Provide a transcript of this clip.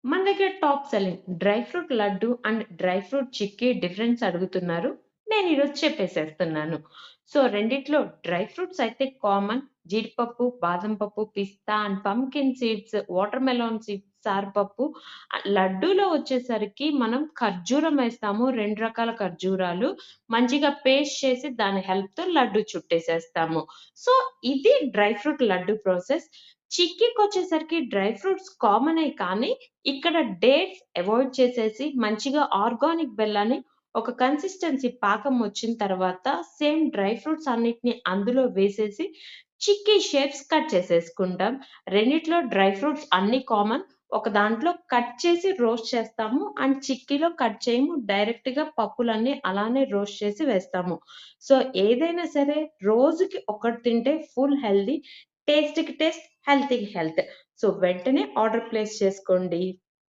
మన దగ్గర top selling dry fruit laddu and dry fruit chikki difference అడుగుతున్నారు. నేను ఈరోజు చెప్పేసేస్తున్నాను. సో రెండిట్లో డ్రై ఫ్రూట్స్ అయితే కామన్. జీడిపప్పు, బాదం పప్పు, పిస్తా and pumpkin seeds, watermelon seeds, సారపప్పు. లడ్డూలో వచ్చేసరికి మనం ఖర్జూరం వేస్తాము. 2 రకాల ఖర్జూరాలు మంచిగా పేస్ట్ చేసి దాని హెల్ప్‌తో లడ్డు చుట్టేసేస్తాము. సో ఇది డ్రై ఫ్రూట్ లడ్డు ప్రాసెస్. చిక్కీకొచ్చేసరికి డ్రై ఫ్రూట్స్ కామనే కానీ ఇక్కడ డేట్స్ అవాయిడ్ చేసేసి మంచిగా ఆర్గానిక్ బెల్లాన్ని ఒక కన్సిస్టెన్సీ పాకం వచ్చిన తర్వాత సేమ్ డ్రై ఫ్రూట్స్ అన్నిటిని అందులో వేసేసి చిక్కీ షేప్స్ కట్ చేసేసుకుంటాం. రెండిట్లో డ్రై ఫ్రూట్స్ అన్నీ కామన్. ఒక దాంట్లో కట్ చేసి రోస్ట్ చేస్తాము. అండ్ చిక్కీలో కట్ చేయము. డైరెక్ట్‌గా పప్పులన్నీ అలానే రోస్ట్ చేసి వేస్తాము. సో ఏదైనా సరే రోజుకి ఒకటి తింటే ఫుల్ హెల్తీ. టేస్ట్‌కి టేస్ట్, హెల్త్‌కి హెల్త్. సో వెంటనే ఆర్డర్ ప్లేస్ చేసుకోండి.